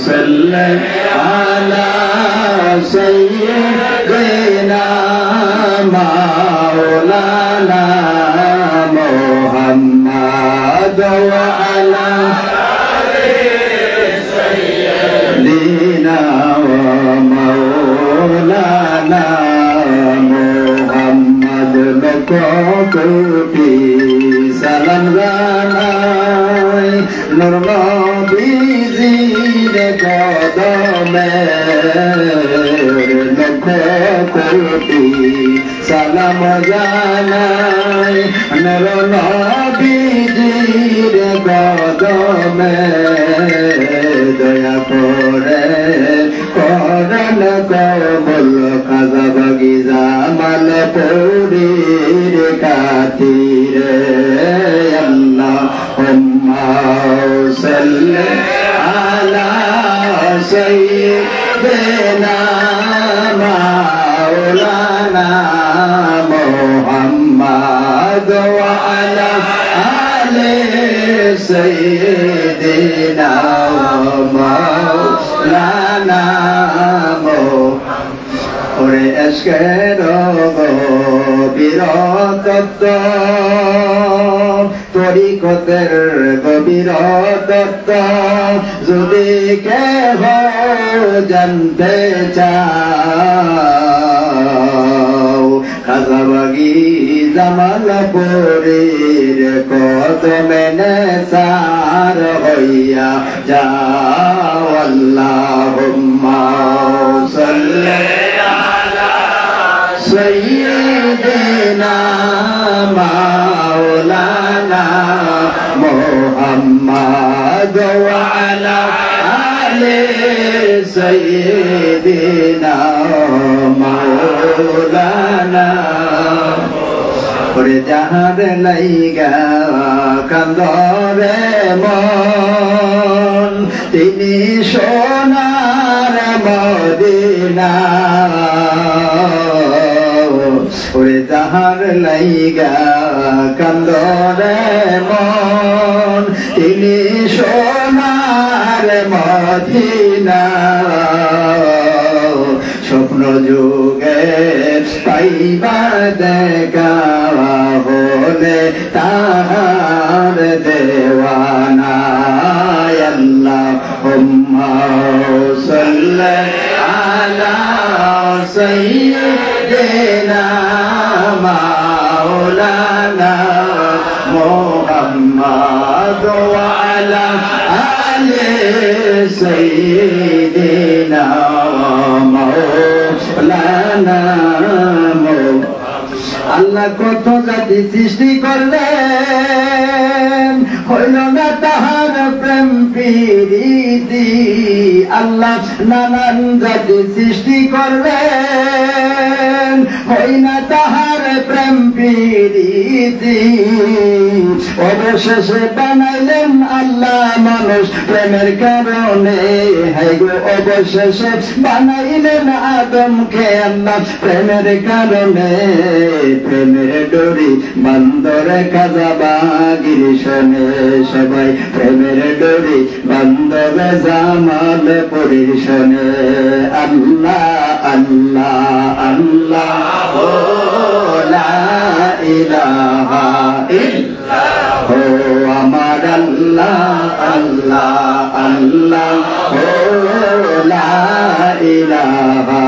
salli ala sayyidina maulana Muhammad wa ala sayyidina wa maulana Muhammad lakoti salam janai nur nabiyir qadame lakoti salam janai nur nabiyir qadame daya kore koran kobul kaza bagiza mal purir katire Allahumma salli ala sayyidina maulana Muhammad wa ala ali sayyidina maulana ওরে এশকের গভীরতত্ত্ব তরিকতের গভীরতত্ত্ব যদি কেহ জানতে চাও খাজাবাগি জামালপুরীর কদমে নেসার হইয়া যাও আল্লাহুম্মা সাল্লি sayyidina maulana Muhammad wa ala ali sayyidina maulana Ore jahar laiga kandore mon tini sonar Madina ওরে যাহার লাইগা কান্দরে মন তিনি সোনার মদিনা স্বপ্ন যুগে পাইবা দেখা হলে তাহার দেওয়ানা আল্লাহুম্মা সাল্লি আলা sayyidina maulana Muhammad wa ala ali sayyidina maulana Allah কত জাতি সৃষ্টি করলেন হইল না তাহার প্রেম প্রীতি আল্লাহ নানান জাতি সৃষ্টি করলেন হই না তাহার প্রেম প্রীতি অবশেষে বানাইলেন আল্লাহ মানুষ প্রেমের কারণে হাই গো অবশেষে বানাইলেন আদমকে আল্লাহ প্রেমের কারণে প্রেমের ডোরি বান্দরে কাজাবাগির শোনে সবাই প্রেমের ডোরি বান্দরে জামাল পুরীর শোনে আল্লাহ আল্লাহ আল্লাহ ও লা ইলাহা ইল্লাল্লাহ ও আমার আল্লাহ আল্লাহ আল্লাহ ও লা ইলাহা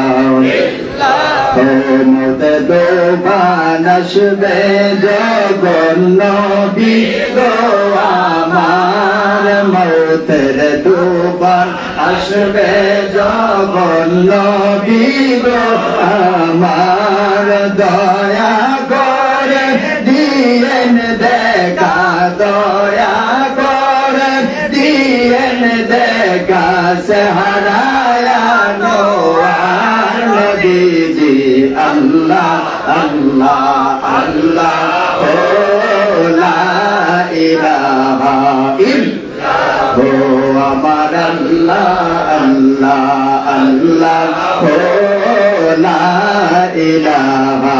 মতে দোবান আসবে যখন নবী গো আমার মতের দোবান আসবে যখন নবী গো আমার দয়া করে দিয়েন দেখা দয়া করে দিয়েন দেখা সেহারায়া নোয়ার নবীজি আল্লাহ আল্লাহ আল্লাহ ও লা ইলাহা ইল্লাল্লাহ ও আমার আল্লাহ আল্লাহ আল্লাহ ও লা ইলাহা